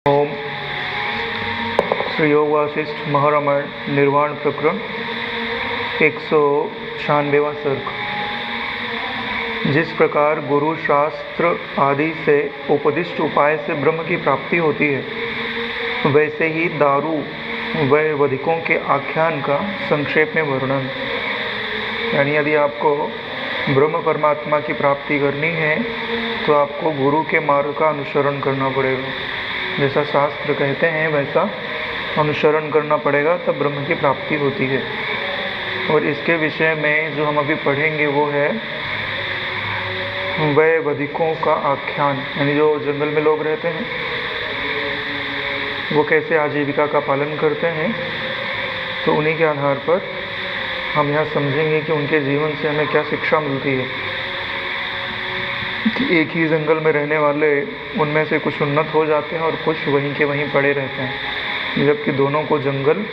ओम श्री योग वासिष्ठ महारामायण निर्वाण प्रकरण 196वां सर्ग। जिस प्रकार गुरु शास्त्र आदि से उपदिष्ट उपाय से ब्रह्म की प्राप्ति होती है, वैसे ही दारू व वधिकों के आख्यान का संक्षेप में वर्णन। यानी यदि आपको ब्रह्म परमात्मा की प्राप्ति करनी है तो आपको गुरु के मार्ग का अनुसरण करना पड़ेगा। जैसा शास्त्र कहते हैं वैसा अनुसरण करना पड़ेगा, तब ब्रह्म की प्राप्ति होती है। और इसके विषय में जो हम अभी पढ़ेंगे वो है वैवधिकों का आख्यान। यानी जो जंगल में लोग रहते हैं वो कैसे आजीविका का पालन करते हैं, तो उन्हीं के आधार पर हम यहाँ समझेंगे कि उनके जीवन से हमें क्या शिक्षा मिलती है। कि एक ही जंगल में रहने वाले उनमें से कुछ उन्नत हो जाते हैं और कुछ वहीं के वहीं पड़े रहते हैं, जबकि दोनों को जंगल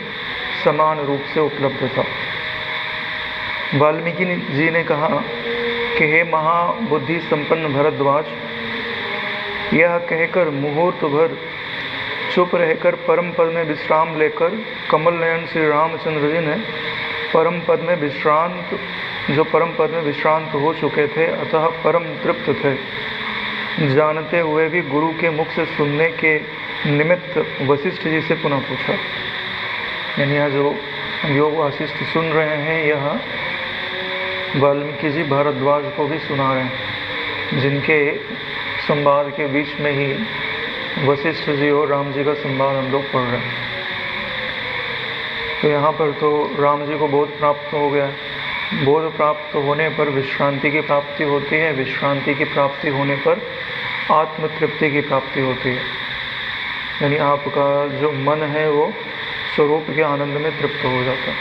समान रूप से उपलब्ध था। वाल्मीकि जी ने कहा कि हे महाबुद्धि संपन्न भरद्वाज, यह कहकर मुहूर्त भर चुप रहकर परम पद में विश्राम लेकर कमल नयन श्री रामचंद्र जी ने परम पद में विश्रांत हो चुके थे, अतः परम तृप्त थे, जानते हुए भी गुरु के मुख से सुनने के निमित्त वशिष्ठ जी से पुनः पूछा। यानी यह जो योग वासिष्ठ सुन रहे हैं, यह वाल्मीकि जी भारद्वाज को भी सुना रहे हैं, जिनके संवाद के बीच में ही वशिष्ठ जी और राम जी का संवाद हम लोग पढ़ रहे हैं। तो यहाँ पर तो राम जी को बोध प्राप्त हो गया। बोध प्राप्त होने पर विश्रांति की प्राप्ति होती है, विश्रांति की प्राप्ति होने पर आत्मतृप्ति की प्राप्ति होती है। यानी आपका जो मन है वो स्वरूप के आनंद में तृप्त हो जाता है।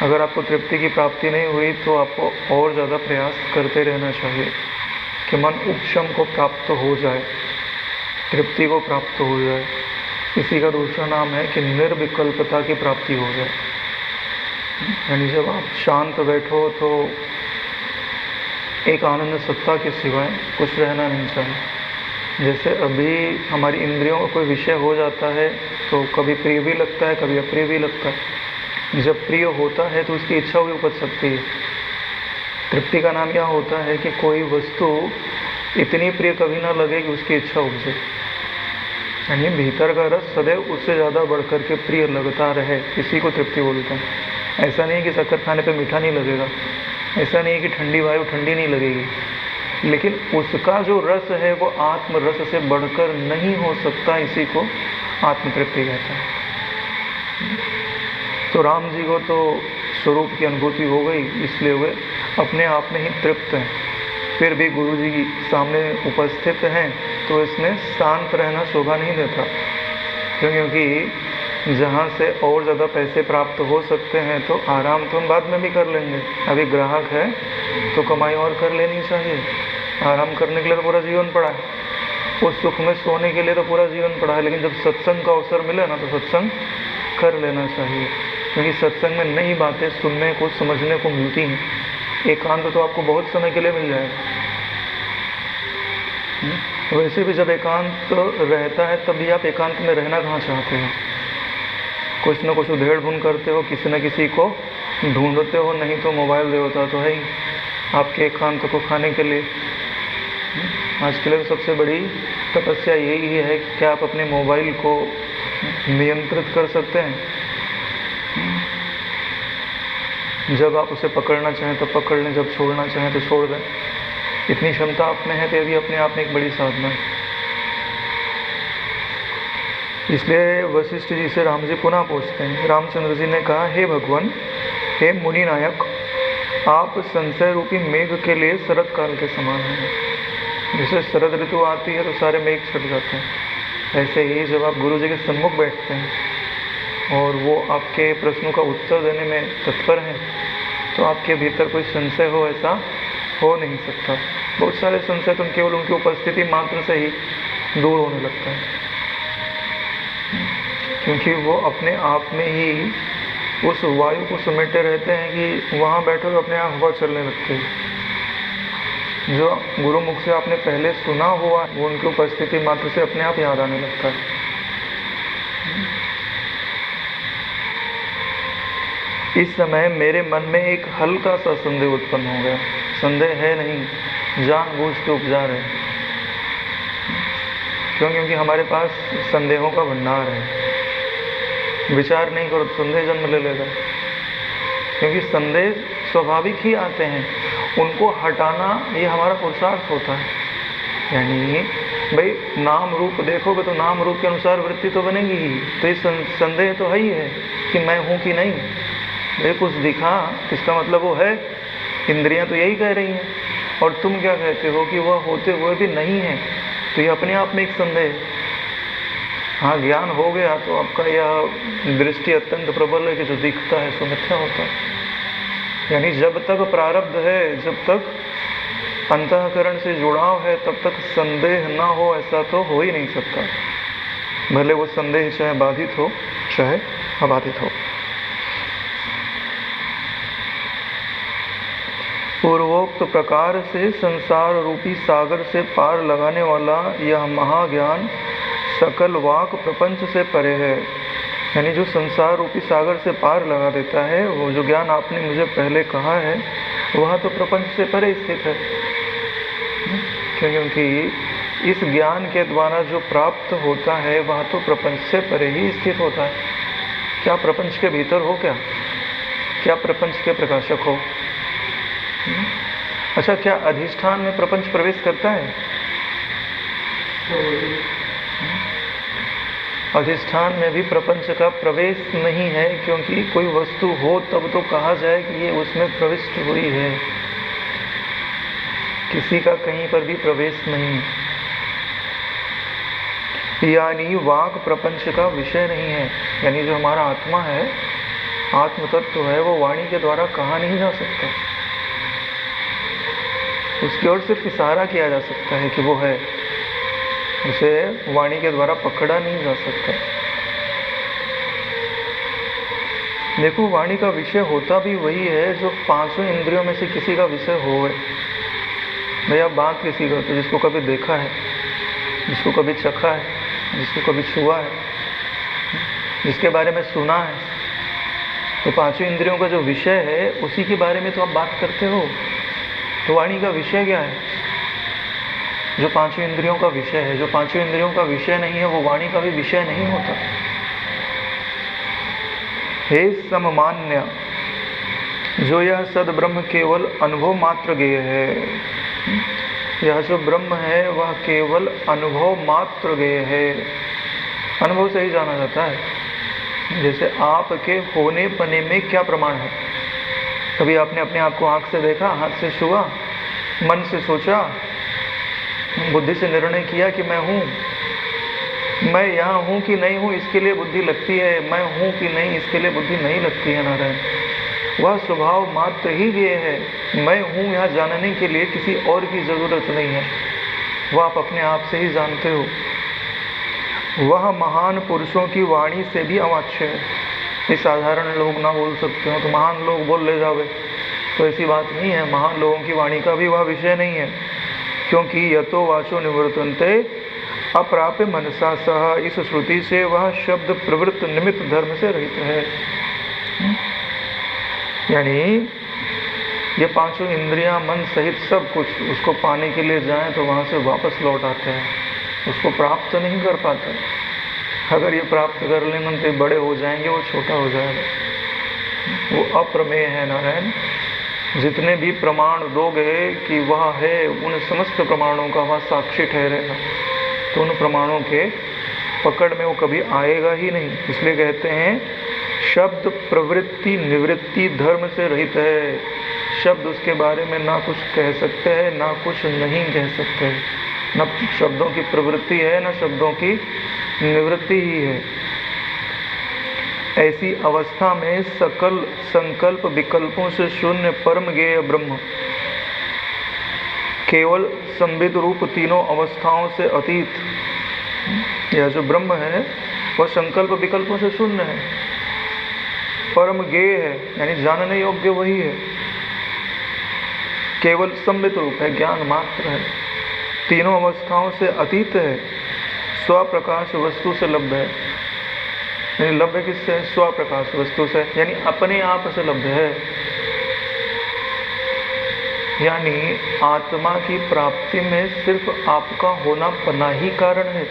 अगर आपको तृप्ति की प्राप्ति नहीं हुई तो आपको और ज़्यादा प्रयास करते रहना चाहिए कि मन उपशम को प्राप्त हो जाए, तृप्ति को प्राप्त हो जाए। इसी का दूसरा नाम है कि निर्विकल्पता की प्राप्ति हो जाए। यानी जब आप शांत बैठो तो एक आनंद सत्ता के सिवाय कुछ रहना नहीं चाहिए। जैसे अभी हमारी इंद्रियों का कोई विषय हो जाता है तो कभी प्रिय भी लगता है, कभी अप्रिय भी लगता है। जब प्रिय होता है तो उसकी इच्छा भी उपज सकती है। तृप्ति का नाम यह होता है कि कोई वस्तु इतनी प्रिय कभी ना लगे कि उसकी इच्छा उपजे। यानी भीतर का रस सदैव उससे ज़्यादा बढ़कर के प्रिय लगता रहे, इसी को तृप्ति बोलते हैं। ऐसा नहीं है कि शक्कर खाने पे मीठा नहीं लगेगा, ऐसा नहीं है कि ठंडी वायु ठंडी नहीं लगेगी, लेकिन उसका जो रस है वो आत्म रस से बढ़कर नहीं हो सकता, इसी को आत्मतृप्ति कहते हैं। तो राम जी को तो स्वरूप की अनुभूति हो गई, इसलिए वे अपने आप में ही तृप्त हैं। फिर भी गुरु जी के सामने उपस्थित हैं तो इसमें शांत रहना शोभा नहीं देता, क्योंकि जहाँ से और ज़्यादा पैसे प्राप्त हो सकते हैं तो आराम तो हम बाद में भी कर लेंगे। अभी ग्राहक है तो कमाई और कर लेनी चाहिए। आराम करने के लिए तो पूरा जीवन पड़ा है, उस सुख में सोने के लिए तो पूरा जीवन पड़ा है। लेकिन जब सत्संग का अवसर मिले ना तो सत्संग कर लेना चाहिए, क्योंकि सत्संग में नई बातें सुनने को समझने को मिलती हैं। एकांत तो आपको बहुत समय के लिए मिल जाएगा। वैसे भी जब एकांत रहता है तभी आप एकांत में रहना कहाँ चाहते हो। कुछ न कुछ उधेड़ बुन करते हो, किसी न किसी को ढूंढते हो, नहीं तो मोबाइल देवता तो है ही आपके एकांत को खाने के लिए। आज के लिए तो सबसे बड़ी तपस्या यही है कि क्या आप अपने मोबाइल को नियंत्रित कर सकते हैं। जब आप उसे पकड़ना चाहें तो पकड़ लें, जब छोड़ना चाहें तो छोड़ दें। इतनी क्षमता आप में है तो यह भी अपने आप में एक बड़ी साधना है। इसलिए वशिष्ठ जी से राम जी पुनः पूछते हैं। रामचंद्र जी ने कहा, हे भगवान, हे मुनि नायक, आप संशय रूपी मेघ के लिए शरद काल के समान हैं। जैसे शरद ऋतु आती है तो सारे मेघ छट जाते हैं, ऐसे ही जब आप गुरु जी के सम्मुख बैठते हैं और वो आपके प्रश्नों का उत्तर देने में तत्पर हैं तो आपके भीतर कोई संशय हो ऐसा हो नहीं सकता। बहुत सारे संशय तो केवल उनकी उपस्थिति मात्र से ही दूर होने लगता है, क्योंकि वो अपने आप में ही उस वायु को समेटे रहते हैं कि वहाँ बैठो तो अपने आप हवा चलने लगती है। जो गुरुमुख से आपने पहले सुना हुआ वो उनकी उपस्थिति मात्र से अपने आप याद आने लगता है। इस समय मेरे मन में एक हल्का सा संदेह उत्पन्न हो गया। संदेह है नहीं, जानबूझ के उपजा रहे। क्यों? क्योंकि हमारे पास संदेहों का भंडार है। विचार नहीं करो तो संदेह जन्म ले लेगा। क्योंकि संदेह स्वाभाविक ही आते हैं, उनको हटाना ये हमारा पुरुषार्थ होता है। यानी भाई नाम रूप देखोगे तो नाम रूप के अनुसार वृत्ति तो बनेगी ही। तो ये संदेह तो है ही है कि मैं हूँ कि नहीं। भाई कुछ दिखा, इसका मतलब वो है। इंद्रियां तो यही कह रही हैं, और तुम क्या कहते हो कि वह होते हुए भी नहीं है। तो ये अपने आप में एक संदेह। हाँ, ज्ञान हो गया तो आपका यह दृष्टि अत्यंत प्रबल है कि जो दिखता है सो मिथ्या होता है। यानी जब तक प्रारब्ध है, जब तक अंतःकरण से जुड़ाव है, तब तक संदेह ना हो ऐसा तो हो ही नहीं सकता। भले वो संदेह चाहे बाधित हो चाहे अबाधित हो। पूर्वोक्त प्रकार से संसार रूपी सागर से पार लगाने वाला यह महाज्ञान सकल वाक प्रपंच से परे है। यानी जो संसार रूपी सागर से पार लगा देता है, वो जो ज्ञान आपने मुझे पहले कहा है, वह तो प्रपंच से परे स्थित है। क्योंकि इस ज्ञान के द्वारा जो प्राप्त होता है वह तो प्रपंच से परे ही स्थित होता है। क्या प्रपंच के भीतर हो? क्या प्रपंच के प्रकाशक हो? अच्छा, क्या अधिष्ठान में प्रपंच प्रवेश करता है? अधिष्ठान में भी प्रपंच का प्रवेश नहीं है, क्योंकि कोई वस्तु हो तब तो कहा जाए कि ये उसमें प्रविष्ट हुई है। किसी का कहीं पर भी प्रवेश नहीं है। यानी वाक प्रपंच का विषय नहीं है। यानी जो हमारा आत्मा है, आत्म तत्व है, वो वाणी के द्वारा कहा नहीं जा सकता। उसकी ओर सिर्फ इशारा किया जा सकता है कि वो है, उसे वाणी के द्वारा पकड़ा नहीं जा सकता। देखो, वाणी का विषय होता भी वही है जो पांचों इंद्रियों में से किसी का विषय हो। भैया बात किसी का, तो जिसको कभी देखा है, जिसको कभी चखा है, जिसको कभी छुआ है, जिसके बारे में सुना है, तो पांचों इंद्रियों का जो विषय है उसी के बारे में तो आप बात करते हो। तो वाणी का विषय क्या है? जो पांचों इंद्रियों का विषय है। जो पांचों इंद्रियों का विषय नहीं है, वो वाणी का भी विषय नहीं होता। हे सममान्य, जो यह सद ब्रह्म केवल अनुभव मात्र गेय है। यह जो ब्रह्म है वह केवल अनुभव मात्र गेय है। अनुभव से ही जाना जाता है। जैसे आपके होने पने में क्या प्रमाण है? कभी आपने अपने आप को आंख से देखा, हाथ से छुआ, मन से सोचा, बुद्धि से निर्णय किया कि मैं हूँ, मैं यहाँ हूँ कि नहीं हूँ इसके लिए बुद्धि लगती है, मैं हूँ कि नहीं इसके लिए बुद्धि नहीं लगती है। नारायण, वह स्वभाव मात्र ही ये है। मैं हूँ यह जानने के लिए किसी और की जरूरत नहीं है, वह आप अपने आप से ही जानते हो। वह महान पुरुषों की वाणी से भी अवाच्य है। ये साधारण लोग ना बोल सकते हो तो महान लोग बोल ले जाओगे, तो ऐसी बात नहीं है। महान लोगों की वाणी का भी वह विषय नहीं है। क्योंकि यतो वाचो निवर्तन्ते अप्राप्य मनसा सह, इस श्रुति से वह शब्द प्रवृत्त निमित्त धर्म से रहित है। यानी ये पांचों इंद्रियां, मन सहित सब कुछ उसको पाने के लिए जाएं तो वहां से वापस लौट आते हैं, उसको प्राप्त नहीं कर पाते। अगर ये प्राप्त कर लेंगे तो बड़े हो जाएंगे, वो छोटा हो जाएगा। वो अप्रमेय है। नारायण, जितने भी प्रमाण दोगे कि वह है, उन समस्त प्रमाणों का वह साक्षी ठहरेगा, तो उन प्रमाणों के पकड़ में वो कभी आएगा ही नहीं। इसलिए कहते हैं शब्द प्रवृत्ति निवृत्ति धर्म से रहित है। शब्द उसके बारे में ना कुछ कह सकते हैं, ना कुछ नहीं कह सकते। न शब्दों की प्रवृत्ति है, न शब्दों की निवृत्ति ही है। ऐसी अवस्था में सकल संकल्प विकल्पों से शून्य परम गेय ब्रह्म केवल संबित रूप तीनों अवस्थाओं से अतीत यह जो ब्रह्म है वह संकल्प विकल्पों से शून्य है, परम गेय है, यानी जानने योग्य वही है। केवल संबित रूप है, ज्ञान मात्र है, तीनों अवस्थाओं से अतीत है, स्वप्रकाश वस्तु से लभ्य है। यानी लभ्य किससे है? स्वप्रकाश वस्तु से, यानी अपने आप से लभ्य है। यानी आत्मा की प्राप्ति में सिर्फ आपका होना पना ही कारण है,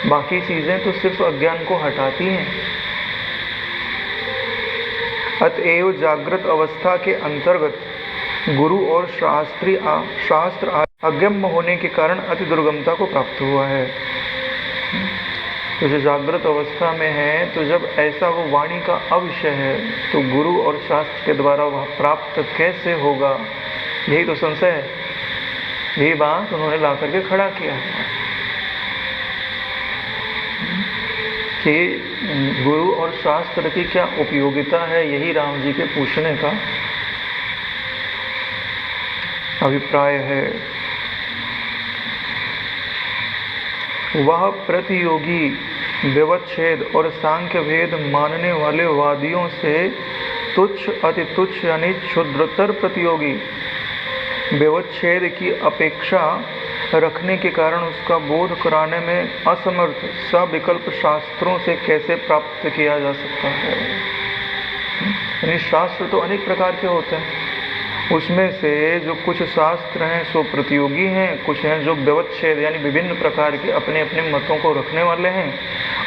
बाकी चीजें तो सिर्फ अज्ञान को हटाती हैं। अतएव जागृत अवस्था के अंतर्गत गुरु और शास्त्र अगम्य होने के कारण अति दुर्गमता को प्राप्त हुआ है। तो जो जागृत अवस्था में है, तो जब ऐसा वो वाणी का अविषय है, तो गुरु और शास्त्र के द्वारा वह प्राप्त कैसे होगा? यही तो संशय है। यही बात उन्होंने ला करके खड़ा किया है कि गुरु और शास्त्र की क्या उपयोगिता है। यही राम जी के पूछने का अभिप्राय है। वह प्रतियोगी व्यवच्छेद और सांख्य भेद मानने वाले वादियों से तुच्छ, अति तुच्छ यानी क्षुद्रतर प्रतियोगी व्यवच्छेद की अपेक्षा रखने के कारण उसका बोध कराने में असमर्थ सविकल्प शास्त्रों से कैसे प्राप्त किया जा सकता है। यानी शास्त्र तो अनेक प्रकार के होते हैं, उसमें से जो कुछ शास्त्र हैं सो प्रतियोगी हैं, कुछ हैं जो व्यवच्छेद यानी विभिन्न प्रकार के अपने अपने मतों को रखने वाले हैं,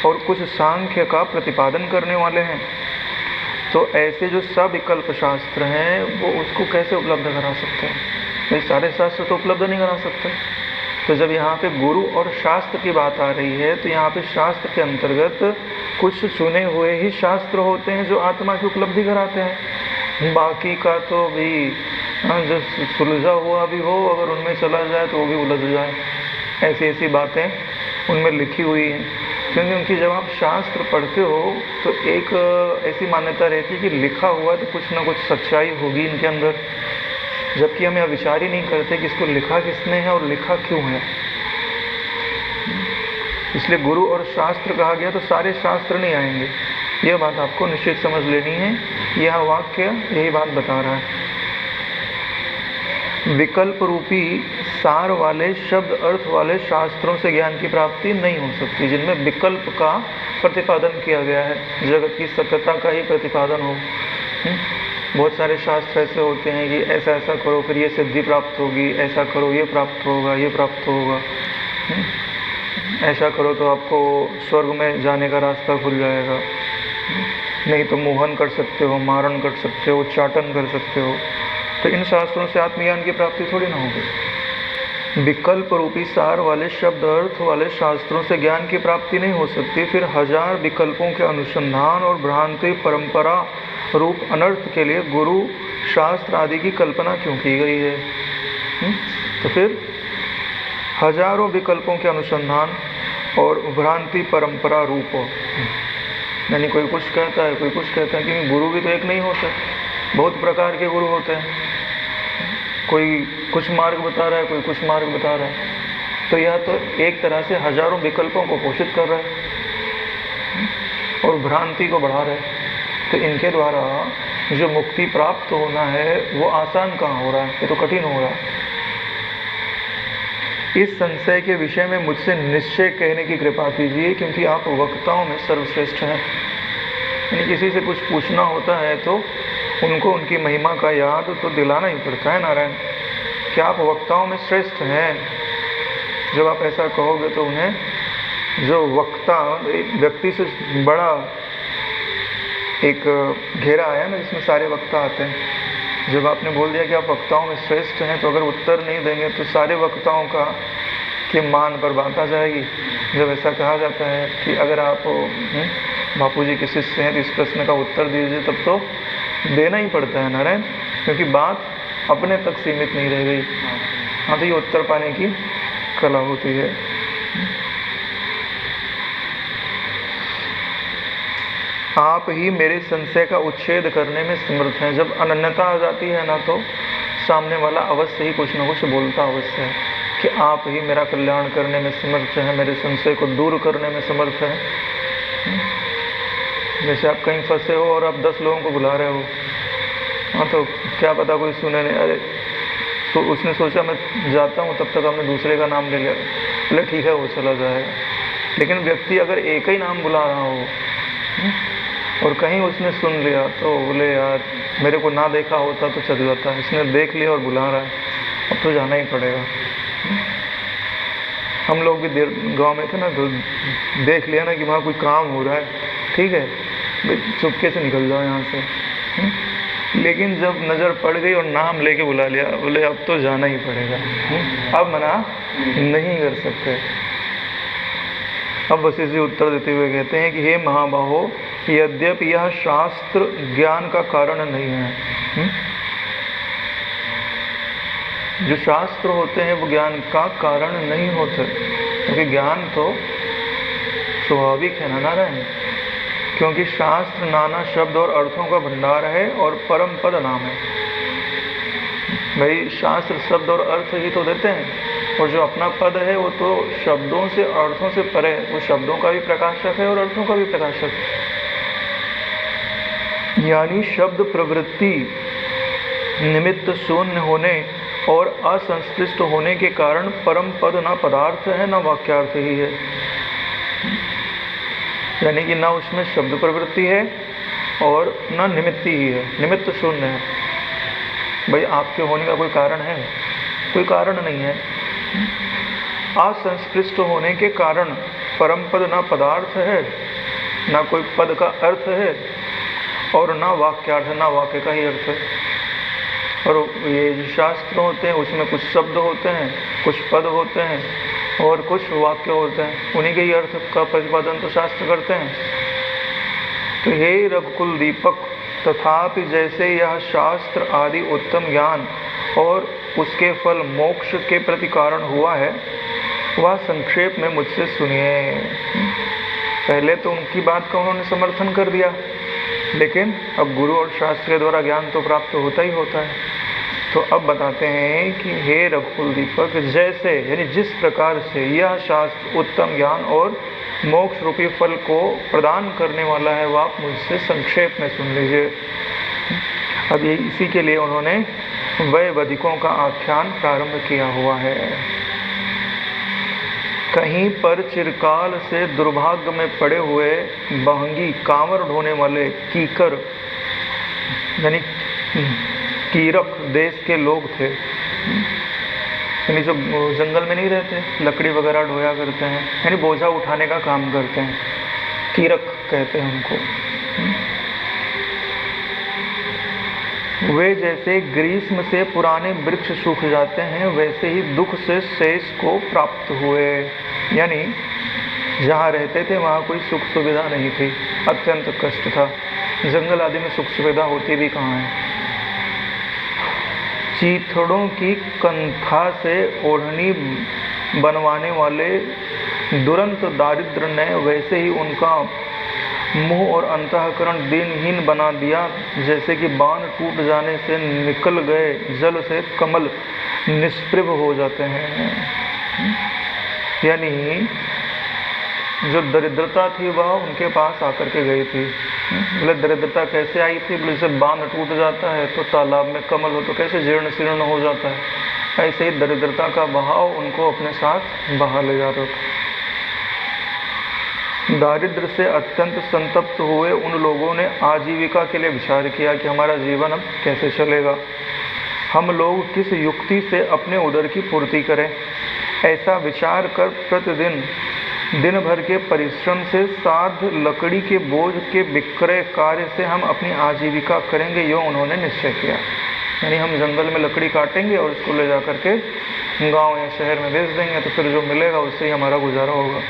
और कुछ सांख्य का प्रतिपादन करने वाले हैं। तो ऐसे जो सविकल्प शास्त्र हैं वो उसको कैसे उपलब्ध करा सकते हैं? ये सारे शास्त्र तो उपलब्ध नहीं करा सकते। तो जब यहाँ पे गुरु और शास्त्र की बात आ रही है, तो यहाँ पे शास्त्र के अंतर्गत कुछ चुने हुए ही शास्त्र होते हैं जो आत्मा की उपलब्धि कराते हैं। बाकी का तो भी जो सुलझा हुआ भी हो, अगर उनमें चला जाए तो वो भी उलझ जाए। ऐसी ऐसी बातें उनमें लिखी हुई हैं, क्योंकि उनकी जब आप शास्त्र पढ़ते हो तो एक ऐसी मान्यता रहती है कि लिखा हुआ तो कुछ ना कुछ सच्चाई होगी इनके अंदर, जबकि हम यह विचार ही नहीं करते कि इसको लिखा किसने है और लिखा क्यों है। इसलिए गुरु और शास्त्र कहा गया, तो सारे शास्त्र नहीं आएंगे, यह बात आपको निश्चित समझ लेनी है। यह वाक्य यही बात बता रहा है। विकल्प रूपी सार वाले शब्द अर्थ वाले शास्त्रों से ज्ञान की प्राप्ति नहीं हो सकती, जिनमें विकल्प का प्रतिपादन किया गया है, जगत की सत्यता का ही प्रतिपादन हो। बहुत सारे शास्त्र ऐसे होते हैं कि ऐसा ऐसा करो फिर ये सिद्धि प्राप्त होगी, ऐसा करो ये प्राप्त होगा, ये प्राप्त होगा, ऐसा करो तो आपको स्वर्ग में जाने का रास्ता खुल जाएगा, नहीं तो मोहन कर सकते हो, मारण कर सकते हो, चाटन कर सकते हो। तो इन शास्त्रों से आत्मज्ञान की प्राप्ति थोड़ी ना होगी। विकल्प रूपी सार वाले शब्द अर्थ वाले शास्त्रों से ज्ञान की प्राप्ति नहीं हो सकती। फिर हजार विकल्पों के अनुसंधान और भ्रांति परंपरा रूप अनर्थ के लिए गुरु शास्त्र आदि की कल्पना क्यों की गई है? तो फिर हजारों विकल्पों के अनुसंधान और भ्रांति परंपरा रूप हो, यानी कोई कुछ कहता है, कोई कुछ कहता है, क्योंकि गुरु भी तो एक नहीं होता, बहुत प्रकार के गुरु होते हैं। कोई कुछ मार्ग बता रहा है, कोई कुछ मार्ग बता रहा है, तो यह तो एक तरह से हजारों विकल्पों को पोषित कर रहा है और भ्रांति को बढ़ा रहा है। तो इनके द्वारा जो मुक्ति प्राप्त होना है वो आसान कहाँ हो रहा है, ये तो कठिन हो रहा है। इस संशय के विषय में मुझसे निश्चय कहने की कृपा कीजिए, क्योंकि आप वक्ताओं में सर्वश्रेष्ठ हैं। यानी किसी से कुछ पूछना होता है तो उनको उनकी महिमा का याद तो दिलाना ही पड़ता है नारायण, कि आप वक्ताओं में श्रेष्ठ हैं। जब आप ऐसा कहोगे तो उन्हें, जो वक्ता एक व्यक्ति से बड़ा एक घेरा आया ना जिसमें सारे वक्ता आते हैं, जब आपने बोल दिया कि आप वक्ताओं में श्रेष्ठ हैं, तो अगर उत्तर नहीं देंगे तो सारे वक्ताओं का के मान पर बात आ जाएगी। जब ऐसा कहा जाता है कि अगर आप बापू जी के शिष्य हैं तो इस प्रश्न का उत्तर दीजिए, तब तो देना ही पड़ता है नारायण, क्योंकि बात अपने तक सीमित नहीं रह गई। हाँ, तो ये उत्तर पाने की कला होती है। आप ही मेरे संशय का उच्छेद करने में समर्थ हैं। जब अनन्यता आ जाती है ना, तो सामने वाला अवश्य ही कुछ न कुछ बोलता अवश्य है कि आप ही मेरा कल्याण करने में समर्थ हैं, मेरे संशय को दूर करने में समर्थ हैं। जैसे आप कहीं फंसे हो और आप 10 लोगों को बुला रहे हो, हाँ, तो क्या पता कोई सुने नहीं, अरे तो उसने सोचा मैं जाता हूँ, तब तक हमने दूसरे का नाम ले लिया। बोले ठीक है, वो चला जाएगा। लेकिन व्यक्ति अगर एक ही नाम बुला रहा हो और कहीं उसने सुन लिया तो बोले यार मेरे को ना देखा होता तो चल जाता, इसने देख लिया और बुला रहा है, अब तो जाना ही पड़ेगा। हम लोग भी गांव में थे ना, तो देख लिया ना कि वहाँ कोई काम हो रहा है, ठीक है चुपके से निकल जाओ यहाँ से। लेकिन जब नज़र पड़ गई और नाम लेके बुला लिया, बोले अब तो जाना ही पड़ेगा, अब मना नहीं कर सकते। अब वशिष्ठ जी उत्तर देते हुए कहते हैं कि हे महाबाहो, यद्यपि यह शास्त्र ज्ञान का कारण नहीं है। जो शास्त्र होते हैं वो ज्ञान का कारण नहीं होते, क्योंकि ज्ञान तो स्वाभाविक है ना नारायण, क्योंकि शास्त्र नाना शब्द और अर्थों का भंडार है और परम पद नाम है। भाई शास्त्र शब्द और अर्थ ही तो देते हैं, और जो अपना पद है वो तो शब्दों से अर्थों से परे, वो शब्दों का भी प्रकाशक है और अर्थों का भी प्रकाशक है। यानी शब्द प्रवृत्ति निमित्त शून्य होने और असंश्लिष्ट होने के कारण परम पद न पदार्थ है न वाक्यार्थ ही है। यानी कि ना उसमें शब्द प्रवृत्ति है और न निमित्ती ही है, निमित्त शून्य है। भाई आपके होने का कोई कारण है? कोई कारण नहीं है। असंस्पृष्ट होने के कारण परम पद ना पदार्थ है, ना कोई पद का अर्थ है, और ना वाक्यार्थ, ना वाक्य का ही अर्थ है। और ये जो शास्त्र होते हैं उसमें कुछ शब्द होते हैं, कुछ पद होते हैं और कुछ वाक्य होते हैं, उन्हीं के ही अर्थ का प्रतिपादन तो शास्त्र करते हैं। तो हे रघुकुल दीपक, तथापि जैसे यह शास्त्र आदि उत्तम ज्ञान और उसके फल मोक्ष के प्रति कारण हुआ है, वह संक्षेप में मुझसे सुनिए। पहले तो उनकी बात का उन्होंने समर्थन कर दिया, लेकिन अब गुरु और शास्त्र के द्वारा ज्ञान तो प्राप्त होता ही होता है। तो अब बताते हैं कि हे रघुकुल दीपक, जैसे यानी जिस प्रकार से यह शास्त्र उत्तम ज्ञान और मोक्ष रूपी फल को प्रदान करने वाला है, वह आप मुझसे संक्षेप में सुन लीजिए। अब ये इसी के लिए उन्होंने वैवधिकों का आख्यान प्रारंभ किया हुआ है। कहीं पर चिरकाल से दुर्भाग्य में पड़े हुए बहंगी कांवर ढोने वाले कीकर यानी कीरक देश के लोग थे, यानी जो जंगल में नहीं रहते, लकड़ी वगैरह ढोया करते हैं, यानी बोझा उठाने का काम करते हैं, कीरक कहते हैं उनको। वे जैसे ग्रीष्म से पुराने वृक्ष सूख जाते हैं, वैसे ही दुख से शेष को प्राप्त हुए। यानी जहाँ रहते थे वहाँ कोई सुख सुविधा नहीं थी, अत्यंत कष्ट था। जंगल आदि में सुख सुविधा होती भी कहाँ है। चीथड़ों की कंथा से ओढ़नी बनवाने वाले दुरंत दारिद्र ने वैसे ही उनका मुंह और अंतःकरण दीनहीन बना दिया, जैसे कि बाण टूट जाने से निकल गए जल से कमल निष्प्रभ हो जाते हैं। यानी जो दरिद्रता थी वह उनके पास आकर के गई थी। बोले दरिद्रता कैसे आई थी? बोले जैसे बाण टूट जाता है तो तालाब में कमल हो तो कैसे जीर्ण शीर्ण हो जाता है, ऐसे ही दरिद्रता का बहाव उनको अपने साथ बहा ले जाता था। दारिद्र से अत्यंत संतप्त हुए उन लोगों ने आजीविका के लिए विचार किया कि हमारा जीवन अब कैसे चलेगा, हम लोग किस युक्ति से अपने उदर की पूर्ति करें। ऐसा विचार कर प्रतिदिन दिन भर के परिश्रम से साध लकड़ी के बोझ के विक्रय कार्य से हम अपनी आजीविका करेंगे, यो उन्होंने निश्चय किया। यानी हम जंगल में लकड़ी काटेंगे और उसको ले जा करके गाँव या शहर में बेच देंगे, तो फिर जो मिलेगा उससे ही हमारा गुजारा होगा।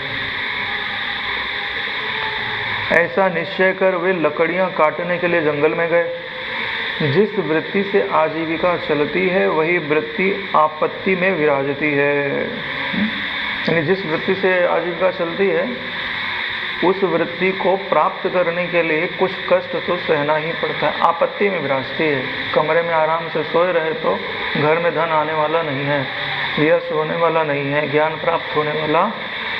ऐसा निश्चय कर वे लकड़ियां काटने के लिए जंगल में गए। जिस वृत्ति से आजीविका चलती है वही वृत्ति आपत्ति में विराजती है। यानी जिस वृत्ति से आजीविका चलती है उस वृत्ति को प्राप्त करने के लिए कुछ कष्ट तो सहना ही पड़ता है, आपत्ति में विराजती है। कमरे में आराम से सोए रहे तो घर में धन आने वाला नहीं है, यश होने वाला नहीं है, ज्ञान प्राप्त होने वाला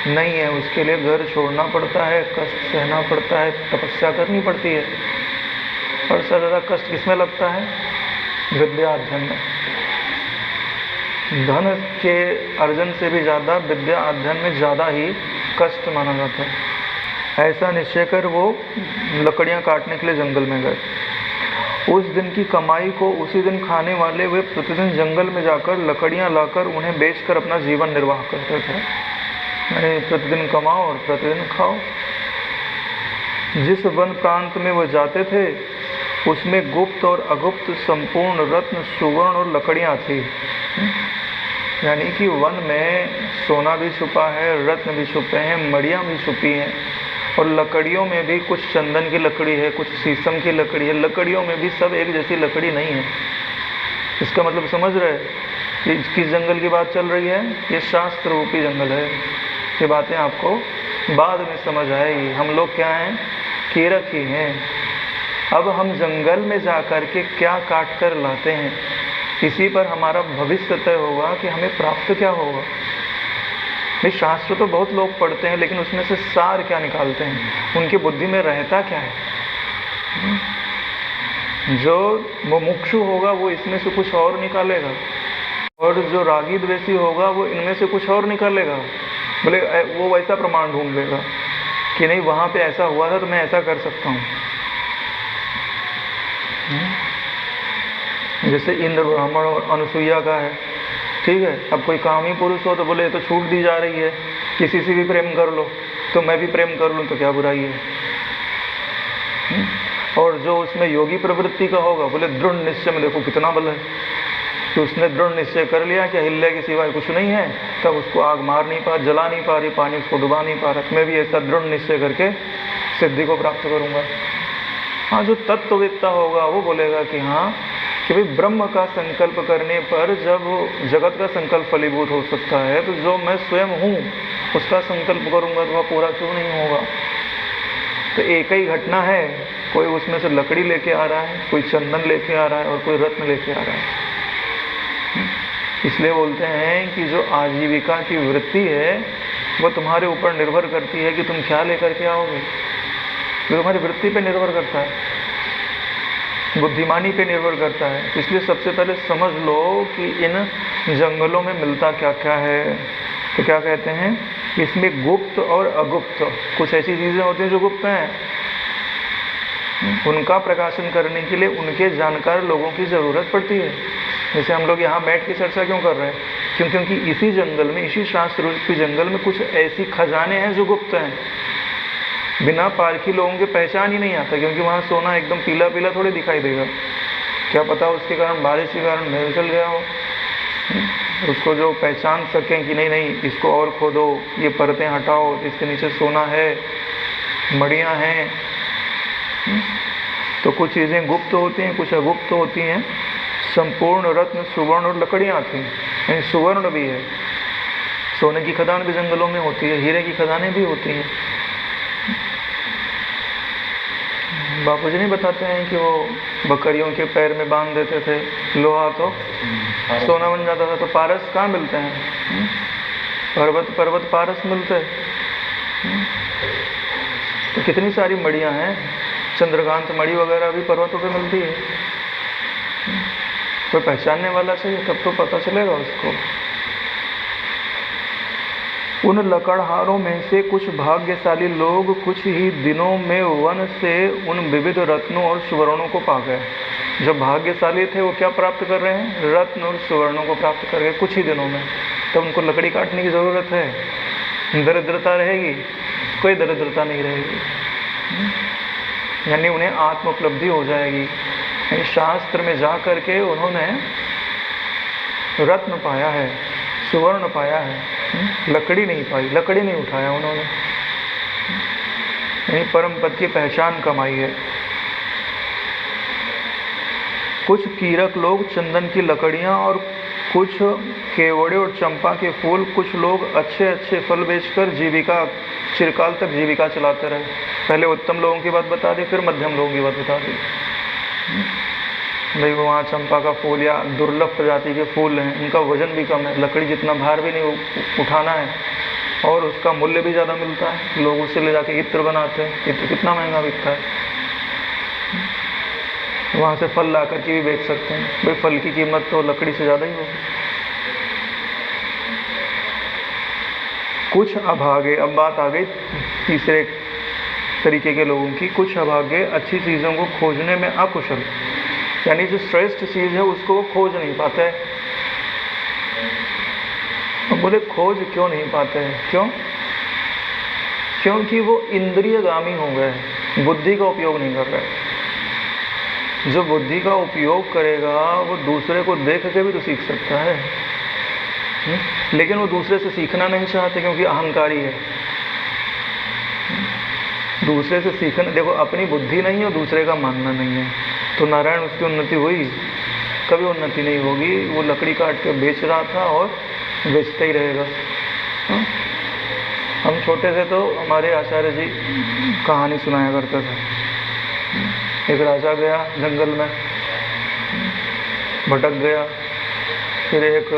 नहीं है। उसके लिए घर छोड़ना पड़ता है, कष्ट सहना पड़ता है, तपस्या करनी पड़ती है। और सबसे ज़्यादा कष्ट किसमें लगता है? विद्या अध्ययन में। धन के अर्जन से भी ज़्यादा विद्या अध्ययन में ज़्यादा ही कष्ट माना जाता है। ऐसा निश्चय कर वो लकड़ियाँ काटने के लिए जंगल में गए। उस दिन की कमाई को उसी दिन खाने वाले वे प्रतिदिन जंगल में जाकर लकड़ियाँ लाकर उन्हें बेचकर अपना जीवन निर्वाह करते थे। यानी प्रतिदिन कमाओ और प्रतिदिन खाओ। जिस वन प्रांत में वो जाते थे उसमें गुप्त और अगुप्त संपूर्ण रत्न, सुवर्ण और लकड़ियाँ थी। यानी कि वन में सोना भी छुपा है, रत्न भी छुपे हैं, मड़ियाँ भी छुपी हैं, और लकड़ियों में भी कुछ चंदन की लकड़ी है, कुछ शीशम की लकड़ी है। लकड़ियों में भी सब एक जैसी लकड़ी नहीं है। इसका मतलब समझ रहे कि किस जंगल की बात चल रही है? ये शास्त्र रूपी जंगल है। ये बातें आपको बाद में समझ आएगी। हम लोग क्या हैं? कीरक ही हैं। अब हम जंगल में जा कर के क्या काट कर लाते हैं, इसी पर हमारा भविष्य तय होगा कि हमें प्राप्त क्या होगा। भाई शास्त्र तो बहुत लोग पढ़ते हैं, लेकिन उसमें से सार क्या निकालते हैं, उनकी बुद्धि में रहता क्या है। जो मुमुक्षु होगा वो इसमें से कुछ और निकालेगा, और जो रागी द्वेषी होगा वो इनमें से कुछ और निकालेगा। बोले वो वैसा प्रमाण ढूंढ लेगा कि नहीं वहाँ पे ऐसा हुआ था तो मैं ऐसा कर सकता हूँ। जैसे इंद्र, ब्राह्मण और अनुसुईया का है, ठीक है। अब कोई कामी पुरुष हो तो बोले तो छूट दी जा रही है, किसी से भी प्रेम कर लो, तो मैं भी प्रेम कर लूँ तो क्या बुराई है। और जो उसमें योगी प्रवृत्ति का होगा, बोले दृढ़ निश्चय में देखो कितना बल है कि उसने दृढ़ निश्चय कर लिया कि अहिल्या के सिवाय कुछ नहीं है, तब उसको आग मार नहीं पा, जला नहीं पा रही, पानी उसको डुबा नहीं पा रहा। मैं भी ऐसा दृढ़ निश्चय करके सिद्धि को प्राप्त करूँगा। हाँ, जो तत्ववेत्ता होगा वो बोलेगा कि हाँ कि भाई ब्रह्म का संकल्प करने पर जब जगत का संकल्प फलीभूत हो सकता है, तो जो मैं स्वयं हूँ उसका संकल्प करूँगा तो वह पूरा क्यों नहीं होगा। तो एक ही घटना है, कोई उसमें से लकड़ी लेके आ रहा है, कोई चंदन लेके आ रहा है, और कोई रत्न लेके आ रहा है। इसलिए बोलते हैं कि जो आजीविका की वृत्ति है वो तुम्हारे ऊपर निर्भर करती है कि तुम क्या लेकर के आओगे। तो तुम्हारी वृत्ति पे निर्भर करता है, बुद्धिमानी पे निर्भर करता है। इसलिए सबसे पहले समझ लो कि इन जंगलों में मिलता क्या क्या है। तो क्या कहते हैं, इसमें गुप्त और अगुप्त कुछ ऐसी चीज़ें होती हैं जो गुप्त हैं, उनका प्रकाशन करने के लिए उनके जानकार लोगों की ज़रूरत पड़ती है। जैसे हम लोग यहाँ बैठ के चर्चा क्यों कर रहे हैं, क्योंकि इसी जंगल में, इसी शास्त्र रूपी जंगल में कुछ ऐसी खजाने हैं जो गुप्त हैं, बिना पारखी लोगों के पहचान ही नहीं आता। क्योंकि वहाँ सोना एकदम पीला पीला थोड़ी दिखाई देगा, क्या पता उसके कारण, बारिश के कारण महल चल गया हो। उसको जो पहचान सकें कि नहीं नहीं इसको और खोदो, ये परतें हटाओ, इसके नीचे सोना है, मड़ियाँ हैं। तो कुछ चीज़ें गुप्त होती हैं, कुछ अगुप्त होती हैं। संपूर्ण रत्न, सुवर्ण और लकड़ियाँ आती हैं, यानी सुवर्ण भी है। सोने की खदान भी जंगलों में होती है, हीरे की खदानें भी होती हैं। बापूजी नहीं बताते हैं कि वो बकरियों के पैर में बांध देते थे लोहा, तो सोना बन जाता था। तो पारस कहाँ मिलते हैं? पर्वत पर्वत पारस मिलते हैं। तो कितनी सारी मड़ियाँ हैं, चंद्रकांत मणि वगैरह भी पर्वतों पे मिलती है। तो पहचानने वाला चाहिए, तब तो पता चलेगा उसको। उन लकड़हारों में से कुछ भाग्यशाली लोग कुछ ही दिनों में वन से उन विविध रत्नों और सुवर्णों को पा गए। जो भाग्यशाली थे वो क्या प्राप्त कर रहे हैं? रत्न और सुवर्णों को प्राप्त कर गए कुछ ही दिनों में। तब उनको लकड़ी काटने की ज़रूरत है? दरिद्रता रहेगी? कोई दरिद्रता नहीं रहेगी, यानी उन्हें आत्म उपलब्धि हो जाएगी। यानी शास्त्र में जा कर के उन्होंने रत्न पाया है, सुवर्ण पाया है, लकड़ी नहीं पाई, लकड़ी नहीं उठाया उन्होंने। यानी परम पद की पहचान कमाई है। कुछ कीरक लोग चंदन की लकड़ियाँ और कुछ केवड़े और चंपा के फूल, कुछ लोग अच्छे अच्छे फल बेचकर जीविका, चिरकाल तक जीविका चलाते रहे। पहले उत्तम लोगों की बात बता दी, फिर मध्यम लोगों की बात बता दी। भाई वहाँ चंपा का फूल या दुर्लभ प्रजाति के फूल हैं, उनका वजन भी कम है, लकड़ी जितना भार भी नहीं उठाना है, और उसका मूल्य भी ज़्यादा मिलता है। लोग उससे ले जाके इत्र बनाते हैं, इत्र कितना महंगा बिकता है। वहाँ से फल ला करके भी बेच सकते हैं। भाई फल की कीमत तो लकड़ी से ज़्यादा ही होगी। कुछ अभागे, अब बात आ गई तीसरे तरीके के लोगों की, कुछ अभागे अच्छी चीज़ों को खोजने में अकुशल, यानी जो श्रेष्ठ चीज़ है उसको वो खोज नहीं पाते हैं। बोले खोज क्यों नहीं पाते हैं? क्यों? क्योंकि वो इंद्रियगामी हो गए, बुद्धि का उपयोग नहीं कर रहे। जो बुद्धि का उपयोग करेगा वो दूसरे को देख के भी तो सीख सकता है, लेकिन वो दूसरे से सीखना नहीं चाहते क्योंकि अहंकारी है। दूसरे से सीखना, देखो अपनी बुद्धि नहीं है और दूसरे का मानना नहीं है, तो नारायण उसकी उन्नति हुई? कभी उन्नति नहीं होगी। वो लकड़ी काट के बेच रहा था और बेचता ही रहेगा। हम छोटे थे तो हमारे आचार्य जी कहानी सुनाया करते थे। एक राजा गया जंगल में, भटक गया, फिर एक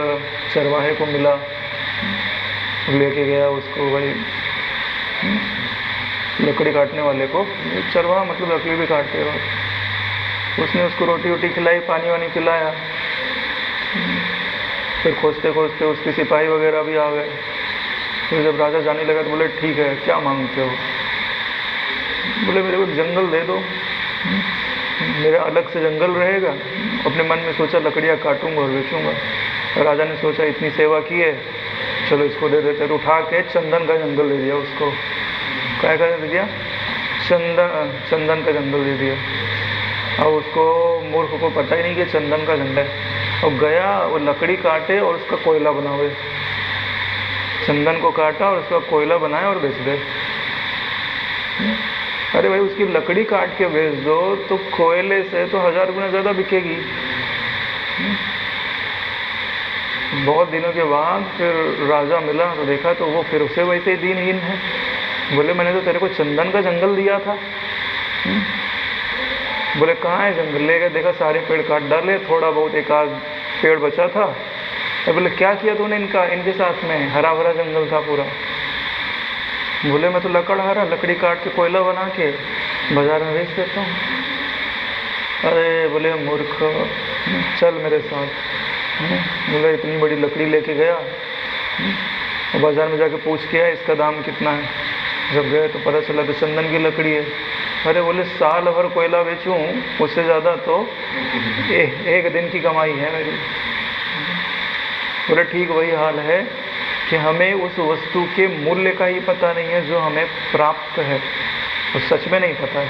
चरवाहे को मिला, लेके गया उसको, भाई लकड़ी काटने वाले को, चरवाहा मतलब लकड़ी भी काटते हो। उसने उसको रोटी वोटी खिलाई, पानी वानी पिलाया। फिर खोजते खोजते उसके सिपाही वगैरह भी आ गए। फिर जब राजा जाने लगा तो बोले ठीक है क्या मांगते हो? बोले मेरे को जंगल दे दो, मेरा अलग से जंगल रहेगा। अपने मन में सोचा लकड़ियाँ काटूंगा और बेचूंगा। राजा ने सोचा इतनी सेवा की है, चलो इसको दे देते। तो उठा के चंदन का जंगल दे दिया उसको। क्या दे दिया? चंदन का जंगल दे दिया। अब उसको मूर्ख को पता ही नहीं कि चंदन का जंगल है। और गया वो लकड़ी काटे और उसका कोयला बनावे। चंदन को काटा और उसका कोयला बनाया और बेच दे। अरे भाई उसकी लकड़ी काट के बेच दो तो कोयले से तो 1000 गुना ज़्यादा बिकेगी। बहुत दिनों के बाद फिर राजा मिला तो देखा तो वो फिर उसे वैसे ही दीनहीन है। बोले मैंने तो तेरे को चंदन का जंगल दिया था। बोले कहाँ है जंगल? ले गए, देखा सारे पेड़ काट डाले, थोड़ा बहुत एक आध पेड़ बचा था। तो बोले क्या किया तूने इनके साथ में? हरा भरा जंगल था पूरा। बोले मैं तो लकड़ी काट के कोयला बना के बाजार में बेच देता हूँ। अरे बोले मूर्ख, चल मेरे साथ। बोले इतनी बड़ी लकड़ी लेके गया और बाजार में जाके पूछ के आया इसका दाम कितना है। जब गए तो पता चला तो चंदन की लकड़ी है। अरे बोले साल भर कोयला बेचूं उससे ज़्यादा तो एक दिन की कमाई है मेरी। बोले ठीक वही हाल है कि हमें उस वस्तु के मूल्य का ही पता नहीं है जो हमें प्राप्त है, वो सच में नहीं पता है।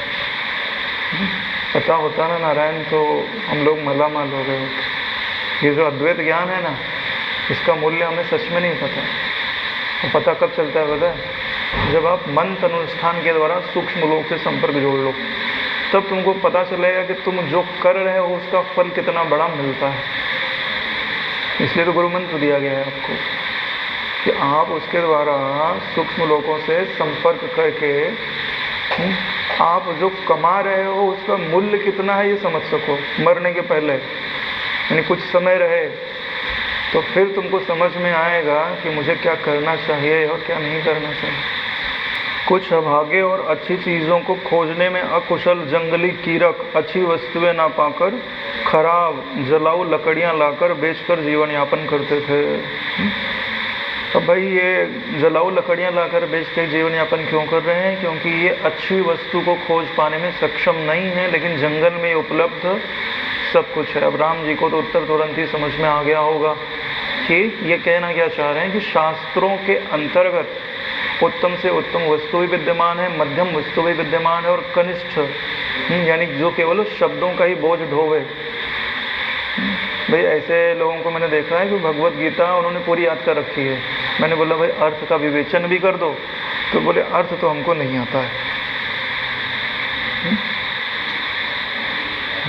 पता होता ना नारायण तो हम लोग मालामाल हो गए होते। ये जो अद्वैत ज्ञान है ना, इसका मूल्य हमें सच में नहीं पता। तो पता कब चलता है पता है? जब आप मन तनुष्ठान के द्वारा सूक्ष्म लोक से संपर्क जोड़ लो, तब तुमको पता चलेगा कि तुम जो कर रहे हो उसका फल कितना बड़ा मिलता है। इसलिए तो गुरु मंत्र दिया गया है आपको कि आप उसके द्वारा सूक्ष्म लोकों से संपर्क करके आप जो कमा रहे हो उसका मूल्य कितना है ये समझ सको मरने के पहले। यानी कुछ समय रहे तो फिर तुमको समझ में आएगा कि मुझे क्या करना चाहिए और क्या नहीं करना चाहिए। कुछ अभागे और अच्छी चीज़ों को खोजने में अकुशल जंगली कीड़क अच्छी वस्तुएं ना पाकर खराब जलाऊ लकड़ियां लाकर बेचकर जीवन यापन करते थे। अब भाई ये जलाऊ लकड़ियां लाकर बेच के जीवन यापन क्यों कर रहे हैं? क्योंकि ये अच्छी वस्तु को खोज पाने में सक्षम नहीं है, लेकिन जंगल में उपलब्ध सब कुछ है। अब राम जी को तो उत्तर तुरंत ही समझ में आ गया होगा कि ये कहना क्या चाह रहे हैं कि शास्त्रों के अंतर्गत उत्तम से उत्तम वस्तु भी विद्यमान है, मध्यम वस्तु भी विद्यमान है और कनिष्ठ यानी जो केवल शब्दों का ही बोझ ढोवे। भाई ऐसे लोगों को मैंने देखा है कि भगवत गीता उन्होंने पूरी याद कर रखी है। मैंने बोला भाई अर्थ का विवेचन भी कर दो, तो बोले अर्थ तो हमको नहीं आता है।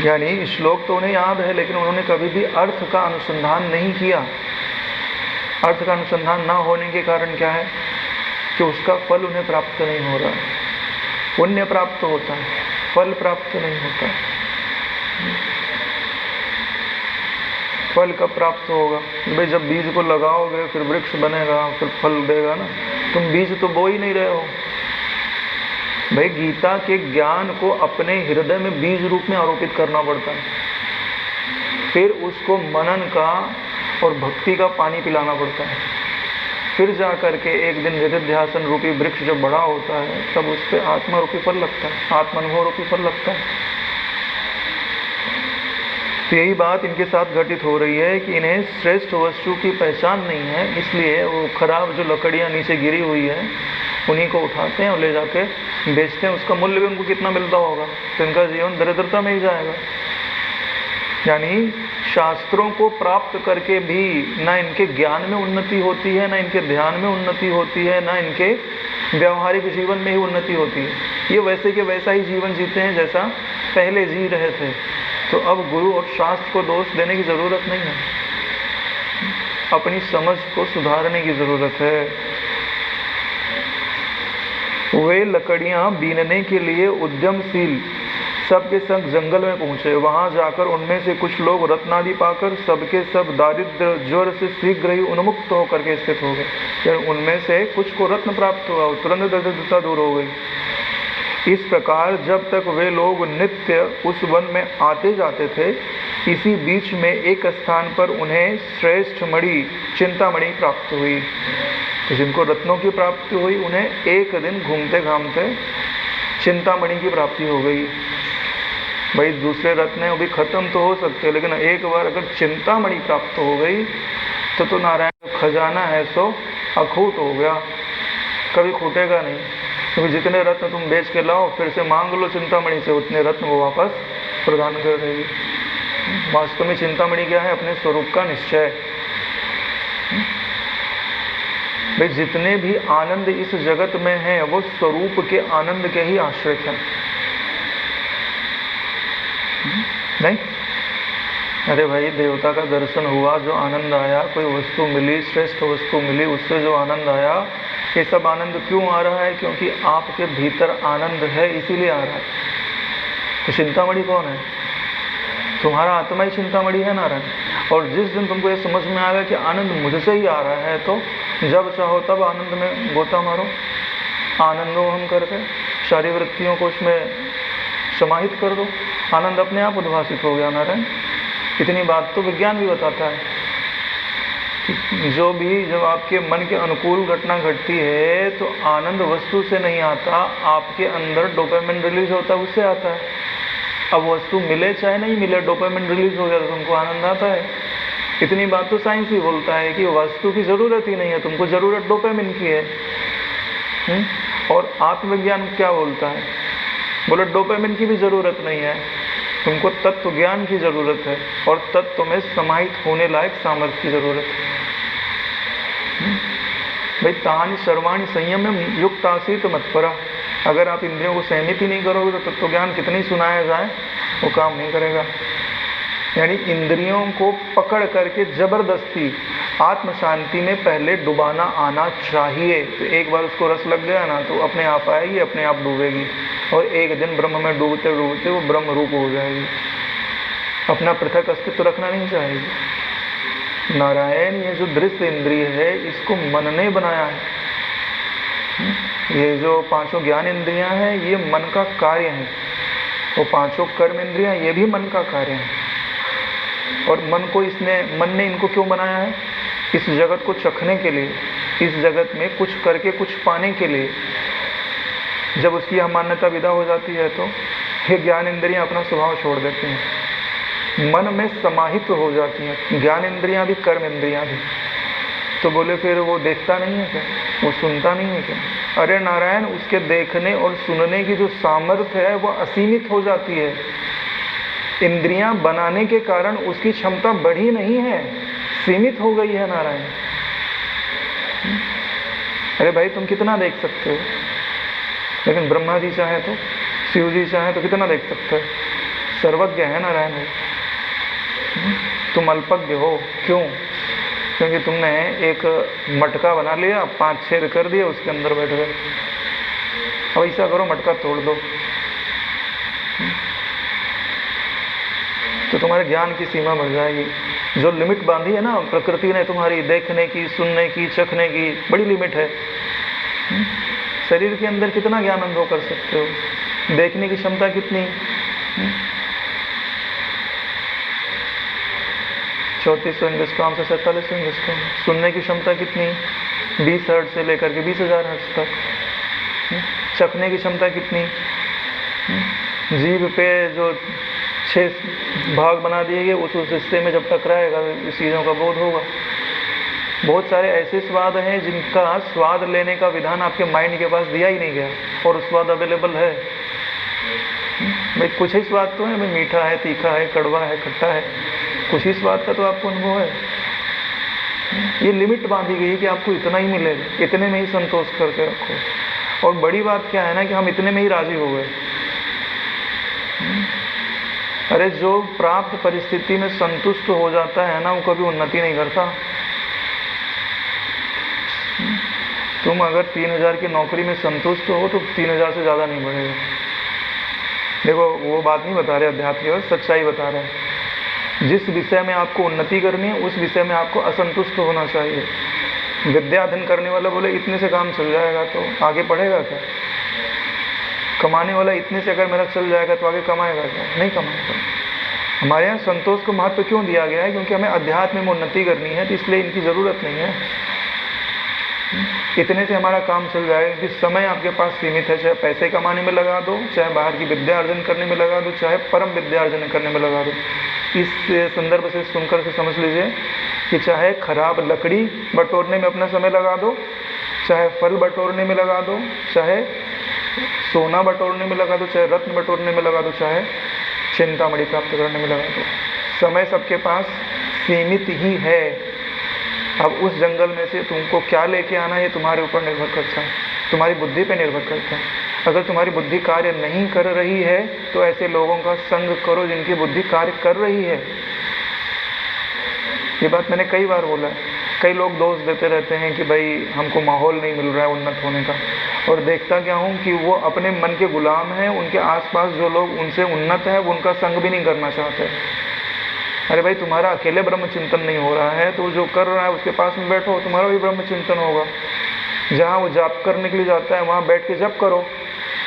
यानी श्लोक तो उन्हें याद है लेकिन उन्होंने कभी भी अर्थ का अनुसंधान नहीं किया। अर्थ का अनुसंधान ना होने के कारण क्या है कि उसका फल उन्हें प्राप्त नहीं हो रहा है। पुण्य प्राप्त होता है, फल प्राप्त नहीं होता। फल कब प्राप्त होगा? भाई जब बीज को लगाओगे फिर वृक्ष बनेगा, फिर फल देगा ना। तुम बीज तो बो ही नहीं रहे हो। भाई गीता के ज्ञान को अपने हृदय में बीज रूप में आरोपित करना पड़ता है, फिर उसको मनन का और भक्ति का पानी पिलाना पड़ता है। फिर जा करके एक दिन निधिध्यासन रूपी वृक्ष जब बड़ा होता है तब उस पर आत्मा रूपी फल लगता है, आत्मानुभव रूपी फल लगता है। तो यही बात इनके साथ घटित हो रही है कि इन्हें श्रेष्ठ वस्तु की पहचान नहीं है, इसलिए वो खराब जो लकड़ियाँ नीचे गिरी हुई है उन्हीं को उठाते हैं और ले जाके बेचते हैं। उसका मूल्य भी उनको कितना मिलता होगा, तो इनका जीवन दरिद्रता में ही जाएगा। यानी शास्त्रों को प्राप्त करके भी ना इनके ज्ञान में उन्नति होती है, ना इनके ध्यान में उन्नति होती है, ना इनके व्यावहारिक जीवन में ही उन्नति होती है। ये वैसे के वैसा ही जीवन जीते हैं जैसा पहले जी रहे थे। तो अब गुरु और शास्त्र को दोष देने की ज़रूरत नहीं है, अपनी समझ को सुधारने की ज़रूरत है। वे लकड़ियाँ बीनने के लिए उद्यमशील सबके संग जंगल में पहुँचे। वहाँ जाकर उनमें से कुछ लोग रत्नादि पाकर सबके सब दारिद्र ज्वर से शीघ्र ही उन्मुक्त होकर के स्थित हो गए। उनमें से कुछ को रत्न प्राप्त हुआ, तुरंत दरिद्रता दूर हो गई। इस प्रकार जब तक वे लोग नित्य उस वन में आते जाते थे, इसी बीच में एक स्थान पर उन्हें श्रेष्ठ मणि चिंतामणि प्राप्त हुई। तो जिनको रत्नों की प्राप्ति हुई उन्हें एक दिन घूमते घामते चिंतामणि की प्राप्ति हो गई। भाई दूसरे रत्न हैं वो भी खत्म तो हो सकते हैं, लेकिन एक बार अगर चिंतामणि प्राप्त हो गई तो नारायण खजाना है सो अखूट हो गया, कभी खूटेगा नहीं। क्योंकि जितने रत्न तुम बेच के लाओ फिर से मांग लो चिंतामणि से, उतने रत्न वो वापस प्रदान कर देगी। वास्तव में चिंतामणि क्या है? अपने स्वरूप का निश्चय। भाई जितने भी आनंद इस जगत में हैं वो स्वरूप के आनंद के ही आश्रित हैं, नहीं? अरे भाई देवता का दर्शन हुआ, जो आनंद आया, कोई वस्तु मिली, श्रेष्ठ वस्तु मिली, उससे जो आनंद आया, ये सब आनंद क्यों आ रहा है? क्योंकि आपके भीतर आनंद है, इसीलिए आ रहा है। तो चिंतामणि कौन है? तुम्हारा आत्मा ही चिंतामणि है नारायण। और जिस दिन तुमको ये समझ में आ गया कि आनंद मुझसे ही आ रहा है, तो जब चाहो तब आनंद में गोता मारो, आनंदोहम करके सारी वृत्तियों को उसमें समाहित कर दो, आनंद अपने आप उद्भासित हो गया नारायण। इतनी बात तो विज्ञान भी बताता है कि जो भी जब आपके मन के अनुकूल घटना घटती है तो आनंद वस्तु से नहीं आता, आपके अंदर डोपामिन रिलीज होता है, उससे आता है। अब वस्तु मिले चाहे नहीं मिले, डोपामिन रिलीज हो गया तो तुमको आनंद आता है। इतनी बात तो साइंस ही बोलता है कि वस्तु की ज़रूरत ही नहीं है, तुमको ज़रूरत डोपामिन की है। और आत्मविज्ञान क्या बोलता है? बोले डोपामिन की भी ज़रूरत नहीं है, तुमको तत्व ज्ञान की ज़रूरत है और तत्व में समाहित होने लायक सामर्थ्य की ज़रूरत है। भाई तानि सर्वाणि संयम में युक्त आसीत मत्परा। अगर आप इंद्रियों को सहमित ही नहीं करोगे तो तत्व ज्ञान कितनी सुनाया जाए वो काम नहीं करेगा। यानी इंद्रियों को पकड़ करके जबरदस्ती आत्म शांति में पहले डुबाना आना चाहिए। तो एक बार उसको रस लग गया ना तो अपने आप आएगी, अपने आप डूबेगी और एक दिन ब्रह्म में डूबते डूबते वो ब्रह्म रूप हो जाएगी। अपना पृथक अस्तित्व रखना नहीं चाहेगी। नारायण ये जो दृश्य इंद्रिय है इसको मन ने बनाया है। ये जो पांचों ज्ञान इंद्रियां हैं ये मन का कार्य है, वो पांचों कर्म इंद्रियां ये भी मन का कार्य है। और मन ने इनको क्यों बनाया है? इस जगत को चखने के लिए, इस जगत में कुछ करके कुछ पाने के लिए। जब उसकी यह मान्यता विदा हो जाती है तो ये ज्ञान इंद्रियां अपना स्वभाव छोड़ देती हैं, मन में समाहित हो जाती हैं, ज्ञान इंद्रियां भी कर्म इंद्रियां भी। तो बोले फिर वो देखता नहीं है क्या, वो सुनता नहीं है क्या? अरे नारायण उसके देखने और सुनने की जो सामर्थ्य है वो असीमित हो जाती है। इंद्रियां बनाने के कारण उसकी क्षमता बढ़ी नहीं है, सीमित हो गई है नारायण। अरे भाई तुम कितना देख सकते हो, लेकिन ब्रह्मा जी चाहे तो, शिव जी चाहे तो कितना देख सकते हो? सर्वज्ञ है नारायण वो। तुम अल्पज्ञ हो। क्यों? क्योंकि तुमने एक मटका बना लिया, 5 छेद कर दिए, उसके अंदर बैठ गए। अब ऐसा करो मटका तोड़ दो तो तुम्हारे ज्ञान की सीमा बढ़ जाएगी। जो लिमिट बांधी है ना प्रकृति ने तुम्हारी देखने की, सुनने की, चखने की, बड़ी लिमिट है। शरीर के अंदर कितना ज्ञान अनुभव कर सकते हो? देखने की क्षमता कितनी? 3400 इंगस्ट्रॉम से 4700 इंगस्ट्रॉम। सुनने की क्षमता कितनी? 20 हर्ट्ज से लेकर के 20,000 हर्ट्ज तक। चखने की क्षमता कितनी, जीभ पे जो 6 भाग बना दिए गए, उस हिस्से में जब टकराएगा इस चीज़ों का बोध होगा। बहुत सारे ऐसे स्वाद हैं जिनका स्वाद लेने का विधान आपके माइंड के पास दिया ही नहीं गया और स्वाद अवेलेबल है। भाई कुछ ही स्वाद तो है, भाई मीठा है, तीखा है, कड़वा है, खट्टा है, कुछ ही स्वाद का तो आपको अनुभव है। ये लिमिट बांधी गई है कि आपको इतना ही मिलेगा, इतने में ही संतोष करके रखो। और बड़ी बात क्या है ना कि हम इतने में ही राजी हो गए। अरे जो प्राप्त परिस्थिति में संतुष्ट हो जाता है ना, वो कभी उन्नति नहीं करता। तुम अगर 3,000 की नौकरी में संतुष्ट हो तो 3,000 से ज़्यादा नहीं बढ़ेगा। देखो वो बात नहीं बता रहे अध्यात्म की, सच्चाई बता रहे हैं। जिस विषय में आपको उन्नति करनी है उस विषय में आपको असंतुष्ट होना चाहिए। विद्या अध्ययन करने वाला बोले इतने से काम चल जाएगा तो आगे पढ़ेगा क्या? कमाने वाला इतने से अगर मेरा चल जाएगा तो आगे कमाएगा क्या? नहीं कमाएगा। हमारे यहाँ संतोष को महत्व क्यों दिया गया है? क्योंकि हमें अध्यात्म में उन्नति करनी है, तो इसलिए इनकी ज़रूरत नहीं है। इतने से हमारा काम चल जाएगा कि समय आपके पास सीमित है, चाहे पैसे कमाने में लगा दो, चाहे बाहर की विद्या अर्जन करने में लगा दो, चाहे परम विद्या अर्जन करने में लगा दो। इस संदर्भ से सुनकर के समझ लीजिए कि चाहे खराब लकड़ी बटोरने में अपना समय लगा दो, चाहे फल बटोरने में लगा दो, चाहे सोना बटोरने में लगा दो, चाहे रत्न बटोरने में लगा दो, चाहे चिंतामणि प्राप्त करने में लगा दो, समय सबके पास सीमित ही है। अब उस जंगल में से तुमको क्या लेके आना है तुम्हारे ऊपर निर्भर करता है, तुम्हारी बुद्धि पे निर्भर करता है। अगर तुम्हारी बुद्धि कार्य नहीं कर रही है तो ऐसे लोगों का संग करो जिनकी बुद्धि कार्य कर रही है। ये बात मैंने कई बार बोला है। कई लोग दोष देते रहते हैं कि भाई हमको माहौल नहीं मिल रहा है उन्नत होने का, और देखता क्या हूँ कि वो अपने मन के गुलाम हैं। उनके आसपास जो लोग उनसे उन्नत है वो उनका संग भी नहीं करना चाहते। अरे भाई तुम्हारा अकेले ब्रह्म चिंतन नहीं हो रहा है तो जो कर रहा है उसके पास में बैठो, तुम्हारा भी ब्रह्म चिंतन होगा। जहाँ वो जाप करने के लिए जाता है वहाँ बैठ के जप करो।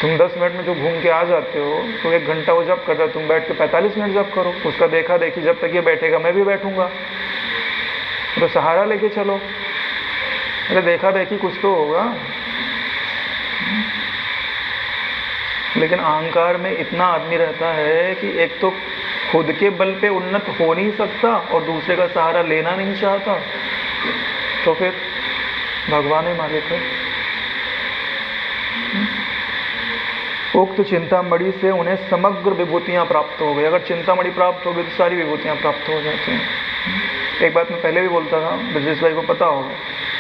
तुम 10 मिनट में जो घूम के आ जाते हो तो 1 घंटा वो जप करता है, तुम बैठ के 45 मिनट जप करो। उसका देखा देखी जब तक ये बैठेगा मैं भी बैठूंगा, तो सहारा लेके चलो। अरे देखा देखी कुछ तो होगा। लेकिन अहंकार में इतना आदमी रहता है कि एक तो खुद के बल पे उन्नत हो नहीं सकता और दूसरे का सहारा लेना नहीं चाहता, तो फिर भगवान ही मालिक है। उक्त चिंतामणि से उन्हें समग्र विभूतियां प्राप्त हो गई। अगर चिंतामणि प्राप्त हो गई तो सारी विभूतियां प्राप्त हो जाती हैं। एक बात मैं पहले भी बोलता था, ब्रजेश भाई को पता होगा,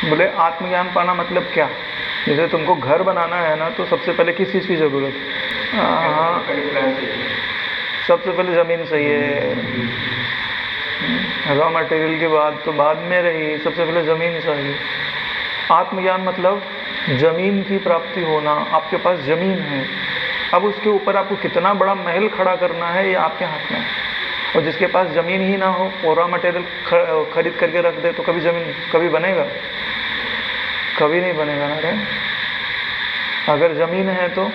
बोले आत्मज्ञान पाना मतलब क्या? जैसे तुमको घर बनाना है ना तो सबसे पहले किस चीज़ की ज़रूरत है? हाँ, सबसे पहले ज़मीन चाहिए। रॉ मटेरियल के बाद तो बाद में रही, सबसे पहले ज़मीन चाहिए। आत्मज्ञान मतलब ज़मीन की प्राप्ति होना। आपके पास ज़मीन है, अब उसके ऊपर आपको कितना बड़ा महल खड़ा करना है ये आपके हाथ में है। और जिसके पास ज़मीन ही ना हो और रॉ मटेरियल खरीद करके रख दे तो कभी ज़मीन कभी बनेगा? कभी नहीं बनेगा ना रे। अगर ज़मीन है तो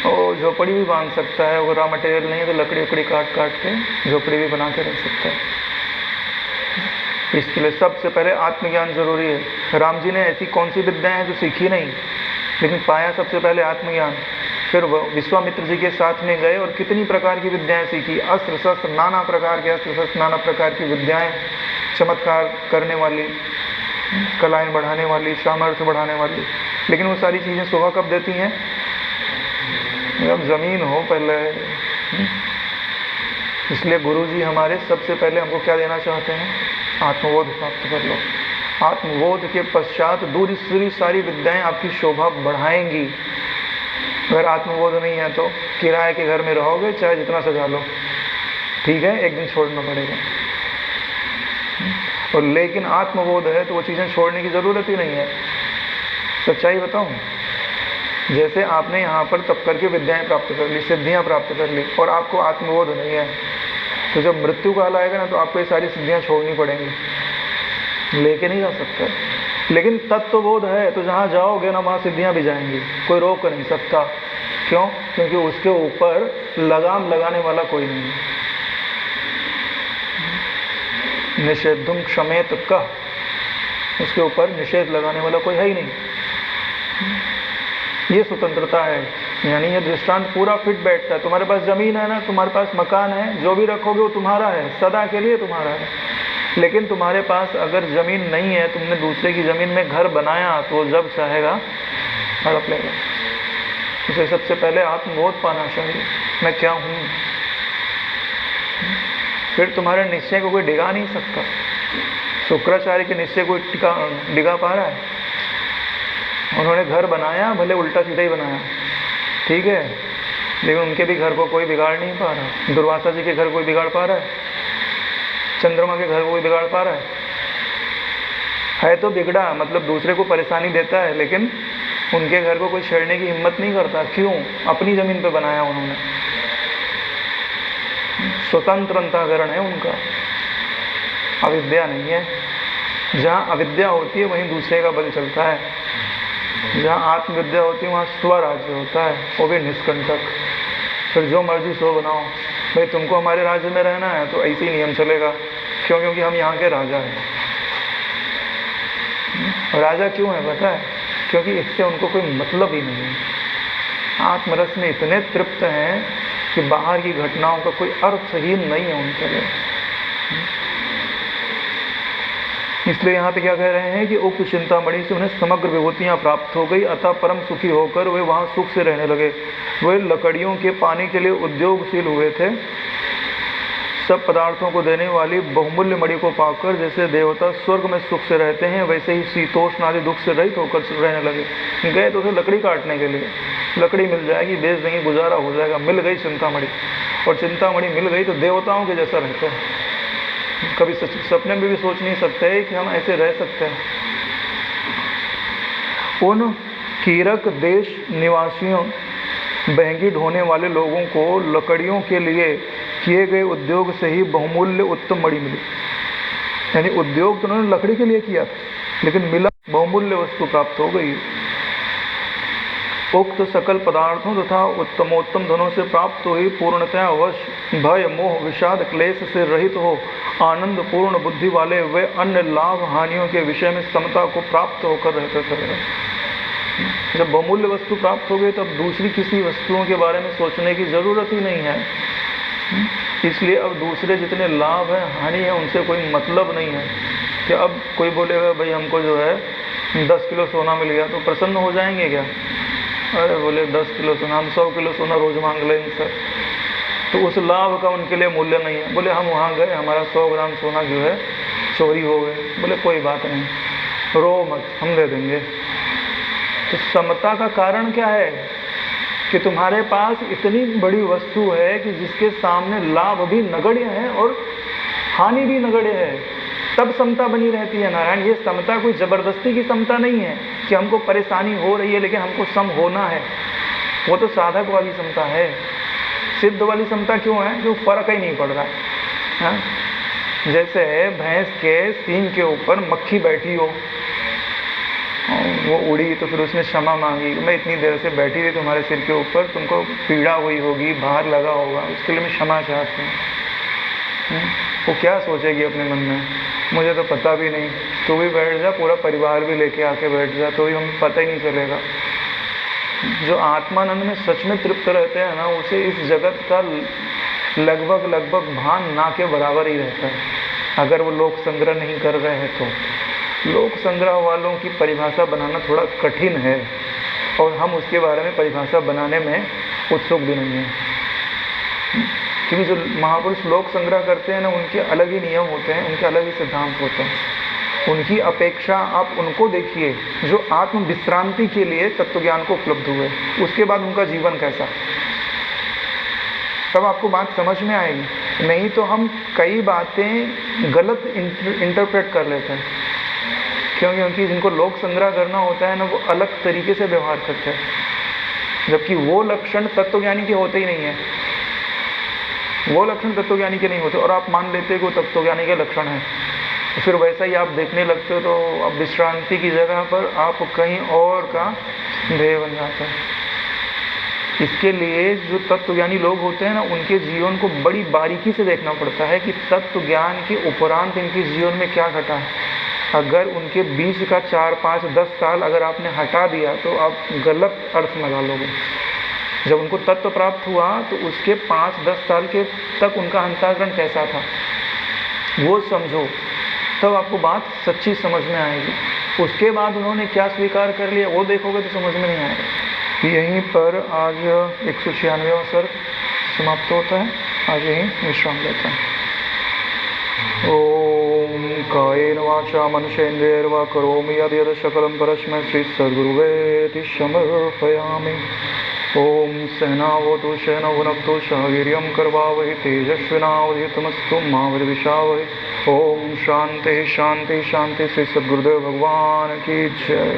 वो झोपड़ी भी बांध सकता है, अगर रॉ मटेरियल नहीं है तो लकड़ी उकड़ी काट के झोपड़ी भी बना के रख सकता है। इसके लिए सबसे पहले आत्मज्ञान जरूरी है। राम जी ने ऐसी कौन सी विद्याएं हैं जो सीखी नहीं, लेकिन पाया सबसे पहले आत्मज्ञान। फिर विश्वामित्र जी के साथ में गए और कितनी प्रकार की विद्याएं सीखी, अस्त्र शस्त्र नाना प्रकार के अस्त्र शस्त्र नाना प्रकार की विद्याएं, चमत्कार करने वाली, कलाएं बढ़ाने वाली, सामर्थ्य बढ़ाने वाली। लेकिन वो सारी चीज़ें शोभा कब देती हैं? जब ज़मीन हो पहले। इसलिए गुरुजी हमारे सबसे पहले हमको क्या देना चाहते हैं? आत्मबोध प्राप्त कर लो। आत्मबोध के पश्चात दूसरी सारी विद्याएं आपकी शोभा बढ़ाएंगी। अगर आत्मबोध नहीं है तो किराए के घर में रहोगे, चाहे जितना सजा लो, ठीक है, एक दिन छोड़ना पड़ेगा। और लेकिन आत्मबोध है तो वो चीज़ें छोड़ने की ज़रूरत ही नहीं है। सच्चाई बताऊं, जैसे आपने यहाँ पर तप करके विद्याएं प्राप्त कर ली, सिद्धियाँ प्राप्त कर ली, और आपको आत्मबोध नहीं है, तो जब मृत्यु काल आएगा ना तो आपको ये सारी सिद्धियाँ छोड़नी पड़ेंगी, लेके नहीं जा सकते। लेकिन तत्वबोध है तो जहाँ जाओगे ना वहाँ सिद्धियाँ भी जाएंगी, कोई रोक नहीं सकता। क्यों? क्योंकि उसके ऊपर लगाम लगाने वाला कोई नहीं। निषेधुम क्षमेत कह, उसके ऊपर निषेध लगाने वाला कोई है ही नहीं। ये स्वतंत्रता है, यानी ये दृष्टांत पूरा फिट बैठता है। तुम्हारे पास जमीन है ना, तुम्हारे पास मकान है, जो भी रखोगे वो तुम्हारा है, सदा के लिए तुम्हारा है। लेकिन तुम्हारे पास अगर जमीन नहीं है, तुमने दूसरे की जमीन में घर बनाया, तो जब चाहेगा हड़प लेगा। उसे सबसे पहले आत्मबोध पाना चाहिए, मैं क्या हूँ। फिर तुम्हारे निश्चय को कोई डिगा नहीं सकता। शुक्राचार्य के निश्चय को डिगा पा रहा है? उन्होंने घर बनाया, भले उल्टा सीधा ही बनाया, ठीक है, लेकिन उनके भी घर को कोई बिगाड़ नहीं पा रहा। दुर्वासा जी के घर कोई बिगाड़ पा रहा है? चंद्रमा के घर को कोई बिगाड़ पा रहा है तो बिगड़ा, मतलब दूसरे को परेशानी देता है, लेकिन उनके घर को कोई छेड़ने की हिम्मत नहीं करता। क्यों? अपनी जमीन पे बनाया उन्होंने। स्वतंत्र अंतःकरण है उनका, अविद्या नहीं है। जहाँ अविद्या होती है वहीं दूसरे का बल चलता है, जहाँ आत्मविद्या होती है वहाँ स्वराज्य होता है, वो भी निष्कंटक। फिर जो मर्जी सो बनाओ, भाई तुमको हमारे राज्य में रहना है तो ऐसे ही नियम चलेगा। क्यों? क्योंकि हम यहाँ के राजा हैं। राजा क्यों है पता है? क्योंकि इससे उनको कोई मतलब ही नहीं है। आत्मरस में इतने तृप्त हैं कि बाहर की घटनाओं का कोई अर्थ ही नहीं है उनके लिए। इसलिए यहाँ पे क्या कह रहे हैं कि उक्त चिंतामणि से उन्हें समग्र विभूतियाँ प्राप्त हो गई, अतः परम सुखी होकर वे वहाँ सुख से रहने लगे। वे लकड़ियों के पानी के लिए उद्योगशील हुए थे। सब पदार्थों को देने वाली बहुमूल्य मणि को पाकर जैसे देवता स्वर्ग में सुख से रहते हैं, वैसे ही शीतोष्ण आदि दुख से रहित होकर रहने लगे। गए तो उसे लकड़ी काटने के लिए, लकड़ी मिल जाएगी, बेच देंगे, गुजारा हो जाएगा। मिल गई चिंतामणि, और चिंतामणि मिल गई तो देवताओं के जैसा रहते हैं। कभी सपने में भी सोच नहीं सकते कि हम ऐसे रह सकते हैं। उन कीरक देश निवासियों, बहंगी ढोने वाले लोगों को लकड़ियों के लिए किए गए उद्योग से ही बहुमूल्य उत्तम मणि मिली। यानी उद्योग तो उन्होंने लकड़ी के लिए किया, लेकिन मिला बहुमूल्य वस्तु प्राप्त हो गई। उक्त सकल पदार्थों तथा उत्तमोत्तम धनों से प्राप्त हुई पूर्णतया वश, भय मोह विषाद क्लेश से रहित हो आनंद पूर्ण बुद्धि वाले वे अन्य लाभ हानियों के विषय में समता को प्राप्त होकर रहते थे। जब बहुमूल्य वस्तु प्राप्त हो गई तब दूसरी किसी वस्तुओं के बारे में सोचने की जरूरत ही नहीं है। इसलिए अब दूसरे जितने लाभ है हानि है उनसे कोई मतलब नहीं है। कि अब कोई बोलेगा भाई हमको जो है 10 किलो सोना मिल गया तो प्रसन्न हो जाएंगे क्या? अरे बोले 10 किलो सोना, हम 100 किलो सोना रोज मांग लें इनसे, तो उस लाभ का उनके लिए मूल्य नहीं है। बोले हम वहाँ गए, हमारा 100 ग्राम सोना जो है चोरी हो गए, बोले कोई बात नहीं, रो मत, हम दे देंगे। तो समता का कारण क्या है? कि तुम्हारे पास इतनी बड़ी वस्तु है कि जिसके सामने लाभ भी नगण्य है और हानि भी नगण्य है, तब समता बनी रहती है। नारायण, ये समता कोई जबरदस्ती की समता नहीं है कि हमको परेशानी हो रही है लेकिन हमको सम होना है। वो तो साधक वाली समता है। सिद्ध वाली समता क्यों है? जो फर्क ही नहीं पड़ रहा है। जैसे भैंस के सींग के ऊपर मक्खी बैठी हो, वो उड़ी तो फिर उसने क्षमा मांगी, मैं इतनी देर से बैठी थी तुम्हारे सिर के ऊपर, तुमको पीड़ा हुई होगी, भार लगा होगा, उसके लिए मैं क्षमा चाहती हूँ। वो क्या सोचेगी अपने मन में? मुझे तो पता भी नहीं, तू भी बैठ जा, पूरा परिवार भी लेके आके बैठ जा, तो भी हमें पता ही नहीं चलेगा। जो आत्मानंद में सच में तृप्त रहते हैं ना, उसे इस जगत का लगभग भान ना के बराबर ही रहता है। अगर वो लोक संग्रह नहीं कर रहे हैं तो लोक संग्रह वालों की परिभाषा बनाना थोड़ा कठिन है, और हम उसके बारे में परिभाषा बनाने में उत्सुक भी नहीं है। क्योंकि जो महापुरुष लोक संग्रह करते हैं ना, उनके अलग ही नियम होते हैं, उनके अलग ही सिद्धांत होते हैं। उनकी अपेक्षा आप उनको देखिए जो आत्म विश्रांति के लिए तत्वज्ञान को उपलब्ध हुए, उसके बाद उनका जीवन कैसा, तब आपको बात समझ में आएगी। नहीं तो हम कई बातें गलत इंटरप्रेट कर लेते हैं। क्योंकि जिनको लोक संग्रह करना होता है ना, वो अलग तरीके से व्यवहार करते हैं, जबकि वो लक्षण तत्वज्ञानी के होते ही नहीं है। वो लक्षण तत्वज्ञानी के नहीं होते, और आप मान लेते हो कि वो तत्वज्ञानी के लक्षण है, तो फिर वैसा ही आप देखने लगते हो, तो अब विश्रांति की जगह पर आप कहीं और का ध्येय बन जाता है। इसके लिए जो तत्वज्ञानी लोग होते हैं ना, उनके जीवन को बड़ी बारीकी से देखना पड़ता है कि तत्व ज्ञान के उपरांत इनके जीवन में क्या घटा है। अगर उनके बीच का 4, 5, 10 साल अगर आपने हटा दिया तो आप गलत अर्थ लगा लोगे। जब उनको तत्व प्राप्त हुआ तो उसके 5, 10 साल के तक उनका अंतःकरण कैसा था वो समझो, तब आपको बात सच्ची समझ में आएगी। उसके बाद उन्होंने क्या स्वीकार कर लिया वो देखोगे तो समझ में नहीं आएगा। यहीं पर आज 196वां सर्ग समाप्त होता है। आज यहीं विश्राम लेता है। ओम कायेन वाचा मनसेन्द्रियैर्वा करोमि यद्यत् सकलं परस्मै श्रीसद्गुरुवेति समर्पयामि। ओम सहनावतु सहनौ भुनक्तु सह वीर्यं करवावहै तेजस्विनावधीतमस्तु मा विद्विषावहै। ओम शांति शांति शांति। श्री सद्गुरुदेव भगवान की जय।